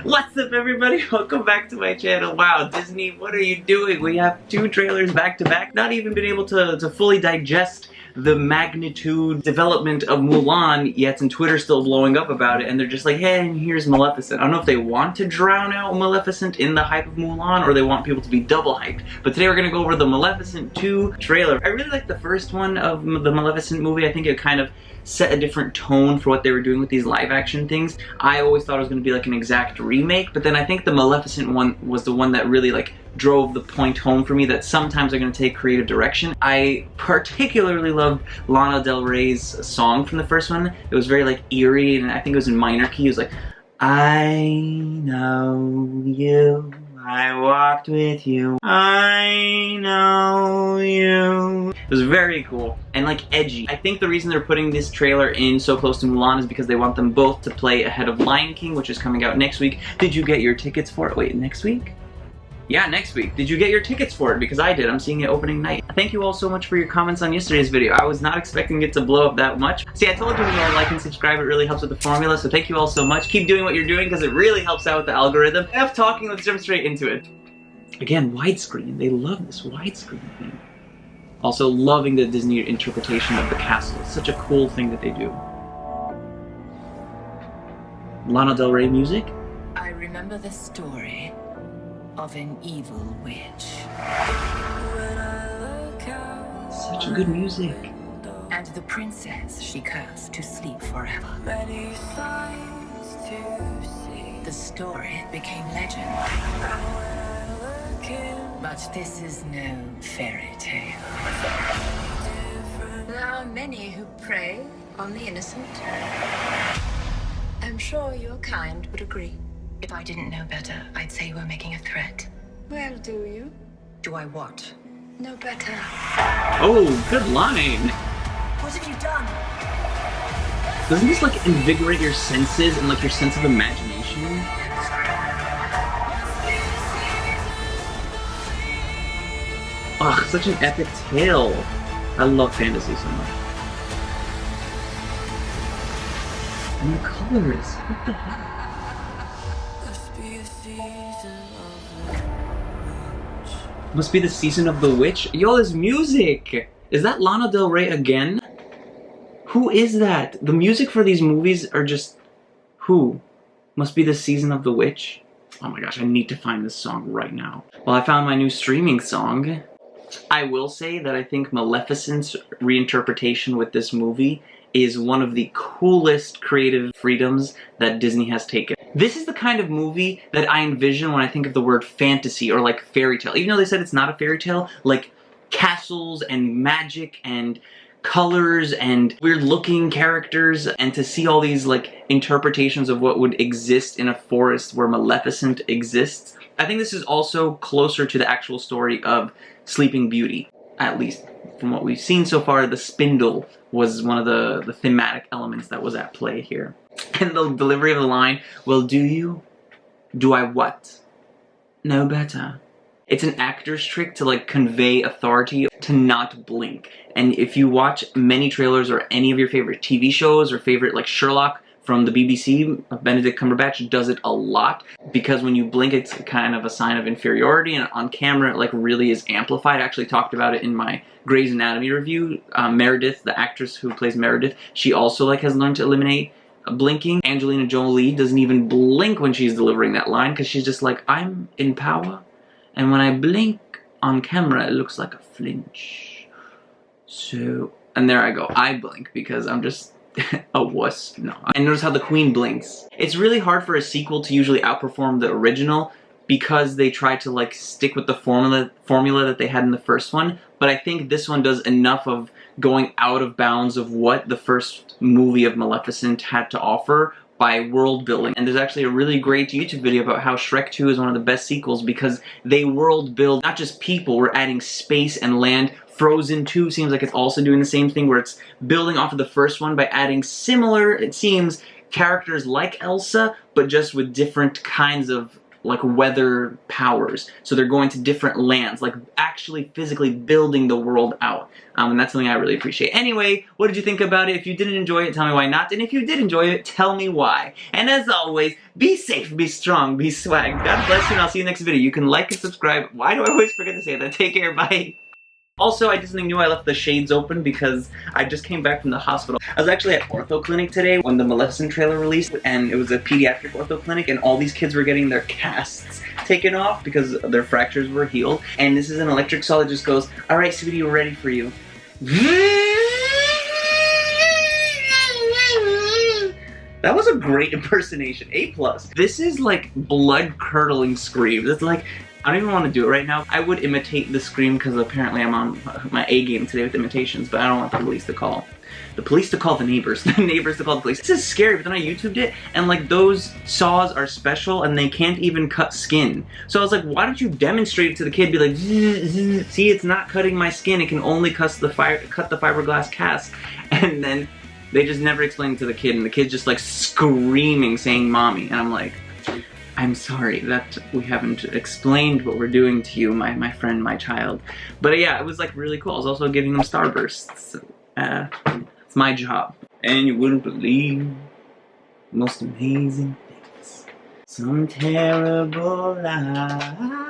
What's up, everybody? Welcome back to my channel. Wow, Disney, what are you doing? We have two trailers back to back. Not even been able to fully digest the magnitude development of Mulan yet, and Twitter's still blowing up about it, and they're just like, hey, and here's Maleficent. I don't know if they want to drown out Maleficent in the hype of Mulan, or they want people to be double hyped. But today we're gonna go over the Maleficent 2 trailer. I really liked the first one of the Maleficent movie. I think it kind of set a different tone for what they were doing with these live action things. I always thought it was going to be like an exact remake, but then I think the Maleficent one was the one that really like drove the point home for me that sometimes they're going to take creative direction. I particularly loved Lana Del Rey's song from the first one. It was very like eerie, and I think it was in minor key. It was like, I know you, I walked with you, I know you. It was very cool and like edgy. I think the reason they're putting this trailer in so close to Mulan is because they want them both to play ahead of Lion King, which is coming out next week. Did you get your tickets for it? Wait, next week? Yeah, next week. Did you get your tickets for it? Because I did. I'm seeing it opening night. Thank you all so much for your comments on yesterday's video. I was not expecting it to blow up that much. See, I told you when you all like and subscribe, it really helps with the formula, so thank you all so much. Keep doing what you're doing because it really helps out with the algorithm. Enough talking, let's jump straight into it. Again, widescreen. They love this widescreen thing. Also loving the Disney interpretation of the castle. It's such a cool thing that they do. Lana Del Rey music. I remember the story of an evil witch. Such good music. And the princess she cursed to sleep forever. The story became legend. But this is no fairy tale. There are many who prey on the innocent. I'm sure your kind would agree. If I didn't know better, I'd say you were making a threat. Well, do you? Do I what? No better. Oh, good line. What have you done? Doesn't this like invigorate your senses and like your sense of imagination? Ugh, such an epic tale. I love fantasy so much. And the colors, what the heck? Must be the season of the witch. Yo, this music! Is that Lana Del Rey again? Who is that? The music for these movies are just... Who? Must be the season of the witch? Oh my gosh, I need to find this song right now. Well, I found my new streaming song. I will say that I think Maleficent's reinterpretation with this movie is one of the coolest creative freedoms that Disney has taken. This is the kind of movie that I envision when I think of the word fantasy or like fairy tale. Even though they said it's not a fairy tale, like castles and magic and colors and weird looking characters, and to see all these like interpretations of what would exist in a forest where Maleficent exists. I think this is also closer to the actual story of Sleeping Beauty. At least from what we've seen so far, the spindle was one of the thematic elements that was at play here. And the delivery of the line, well, do you? Do I what? No better. It's an actor's trick to like convey authority, to not blink. And if you watch many trailers or any of your favorite TV shows or favorite like Sherlock from the BBC, Benedict Cumberbatch does it a lot, because when you blink it's kind of a sign of inferiority, and on camera it like really is amplified. I actually talked about it in my Grey's Anatomy review. Meredith, the actress who plays Meredith, she also like has learned to eliminate blinking. Angelina Jolie doesn't even blink when she's delivering that line, because she's just like, I'm in power, and when I blink on camera it looks like a flinch. So, and there I go, I blink because I'm just a wuss. No. And notice how the queen blinks. It's really hard for a sequel to usually outperform the original because they try to like stick with the formula that they had in the first one, but I think this one does enough of going out of bounds of what the first movie of Maleficent had to offer by world building. And there's actually a really great YouTube video about how Shrek 2 is one of the best sequels because they world build not just people, we're adding space and land. Frozen 2 seems like it's also doing the same thing, where it's building off of the first one by adding similar, it seems, characters like Elsa, but just with different kinds of like weather powers. So they're going to different lands, like actually physically building the world out. And that's something I really appreciate. Anyway, what did you think about it? If you didn't enjoy it, tell me why not. And if you did enjoy it, tell me why. And as always, be safe, be strong, be swag. God bless you, and I'll see you next video. You can like and subscribe. Why do I always forget to say that? Take care, bye. Also, I did something new. I left the shades open because I just came back from the hospital. I was actually at ortho clinic today when the Maleficent trailer released, and it was a pediatric ortho clinic, and all these kids were getting their casts taken off because their fractures were healed. And this is an electric saw that just goes, "All right, sweetie, we're ready for you." That was a great impersonation. A+. This is like blood-curdling screams. It's like, I don't even want to do it right now. I would imitate the scream because apparently I'm on my A game today with imitations, but I don't want the police to call. The police to call the neighbors. The neighbors to call the police. This is scary, but then I YouTubed it, and like those saws are special and they can't even cut skin. So I was like, why don't you demonstrate it to the kid? Be like, see, it's not cutting my skin. It can only cut the fiberglass cast. And then they just never explained it to the kid, and the kid's just like screaming, saying "mommy," and I'm like, I'm sorry that we haven't explained what we're doing to you, my friend, my child. But yeah, it was like really cool. I was also giving them starbursts. It's my job. And you wouldn't believe the most amazing things. Some terrible lies.